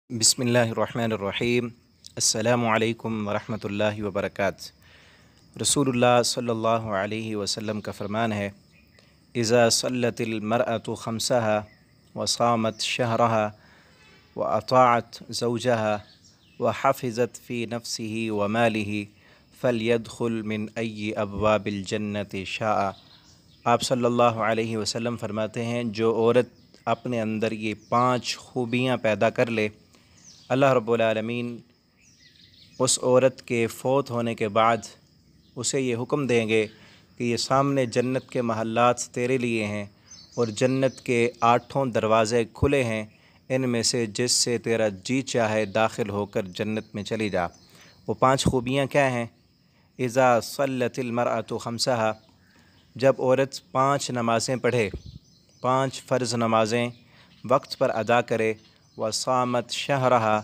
بسم اللہ الرحمن الرحیم۔ السلام علیکم ورحمۃ اللہ وبرکاتہ۔ رسول اللہ صلی اللہ علیہ وسلم کا فرمان ہے، اذا صلت المرأة خمسها وصامت شهرها واطاعت زوجها وحفظت في نفسه وماله فلیدخل من ای ابواب الجنة شاء۔ آپ صلی اللہ علیہ وسلم فرماتے ہیں، جو عورت اپنے اندر یہ 5 خوبیاں پیدا کر لے، اللہ رب العالمین اس عورت کے فوت ہونے کے بعد اسے یہ حکم دیں گے کہ یہ سامنے جنت کے محلات تیرے لیے ہیں اور جنت کے 8 دروازے کھلے ہیں، ان میں سے جس سے تیرا جی چاہے داخل ہو کر جنت میں چلی جا۔ وہ 5 خوبیاں کیا ہیں؟ اذا صلت المرأة خمسها، جب عورت 5 نمازیں پڑھے، 5 فرض نمازیں وقت پر ادا کرے، وصامت شہرها،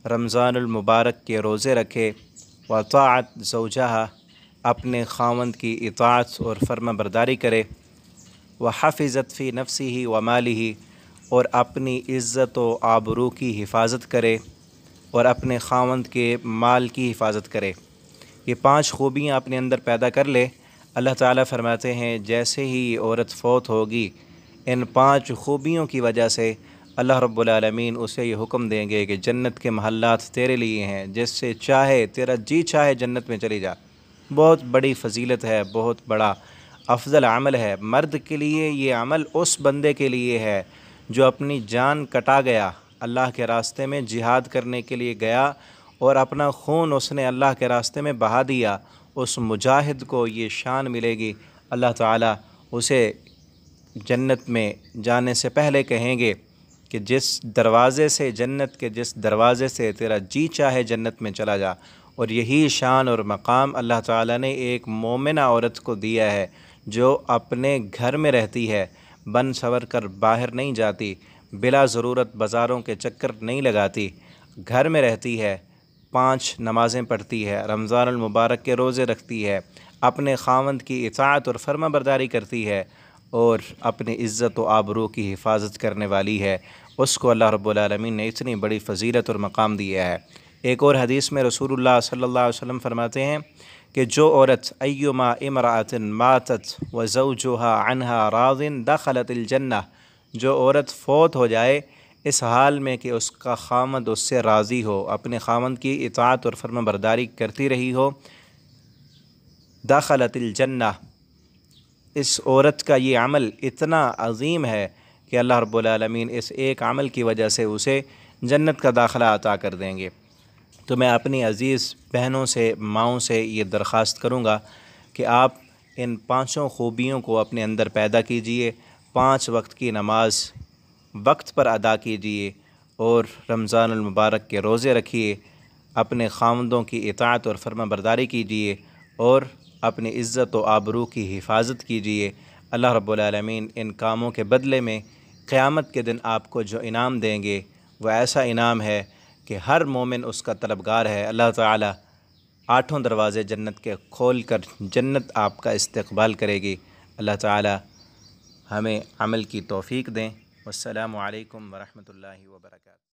رمضان المبارک کے روزے رکھے، وطاعت زوجہا، اپنے خاوند کی اطاعت اور فرما برداری کرے، وحفظت فی نفسہ ومالہ، اور اپنی عزت و آبرو کی حفاظت کرے اور اپنے خاوند کے مال کی حفاظت کرے۔ یہ 5 خوبیاں اپنے اندر پیدا کر لے، اللہ تعالیٰ فرماتے ہیں جیسے ہی یہ عورت فوت ہوگی، ان 5 خوبیوں کی وجہ سے اللہ رب العالمین اسے یہ حکم دیں گے کہ جنت کے محلات تیرے لیے ہیں، جس سے چاہے تیرا جی چاہے جنت میں چلی جا۔ بہت بڑی فضیلت ہے، بہت بڑا افضل عمل ہے۔ مرد کے لیے یہ عمل اس بندے کے لیے ہے جو اپنی جان کٹا گیا، اللہ کے راستے میں جہاد کرنے کے لیے گیا اور اپنا خون اس نے اللہ کے راستے میں بہا دیا، اس مجاہد کو یہ شان ملے گی۔ اللہ تعالیٰ اسے جنت میں جانے سے پہلے کہیں گے کہ جس دروازے سے، جنت کے جس دروازے سے تیرا جی چاہے جنت میں چلا جا۔ اور یہی شان اور مقام اللہ تعالیٰ نے ایک مومنہ عورت کو دیا ہے جو اپنے گھر میں رہتی ہے، بن سنور کر باہر نہیں جاتی، بلا ضرورت بازاروں کے چکر نہیں لگاتی، گھر میں رہتی ہے، 5 نمازیں پڑھتی ہے، رمضان المبارک کے روزے رکھتی ہے، اپنے خاوند کی اطاعت اور فرما برداری کرتی ہے اور اپنی عزت و آبرو کی حفاظت کرنے والی ہے، اس کو اللہ رب العالمین نے اتنی بڑی فضیلت اور مقام دیا ہے۔ ایک اور حدیث میں رسول اللہ صلی اللہ علیہ وسلم فرماتے ہیں کہ جو عورت ایما امرأۃ ماتت وزوجها عنها راض دخلت الجنہ، جو عورت فوت ہو جائے اس حال میں کہ اس کا خاوند اس سے راضی ہو، اپنے خاوند کی اطاعت اور فرما برداری کرتی رہی ہو، دخلت الجنہ، اس عورت کا یہ عمل اتنا عظیم ہے کہ اللہ رب العالمین اس ایک عمل کی وجہ سے اسے جنت کا داخلہ عطا کر دیں گے۔ تو میں اپنی عزیز بہنوں سے، ماؤں سے یہ درخواست کروں گا کہ آپ ان 5 خوبیوں کو اپنے اندر پیدا کیجئے، 5 وقت کی نماز وقت پر ادا کیجئے اور رمضان المبارک کے روزے رکھیے، اپنے خاوندوں کی اطاعت اور فرما برداری کیجئے اور اپنی عزت و آبرو کی حفاظت کیجئے۔ اللہ رب العالمین ان کاموں کے بدلے میں قیامت کے دن آپ کو جو انعام دیں گے وہ ایسا انعام ہے کہ ہر مومن اس کا طلبگار ہے۔ اللہ تعالیٰ 8 دروازے جنت کے کھول کر جنت آپ کا استقبال کرے گی۔ اللہ تعالیٰ ہمیں عمل کی توفیق دیں۔ والسلام علیکم ورحمۃ اللہ وبرکاتہ۔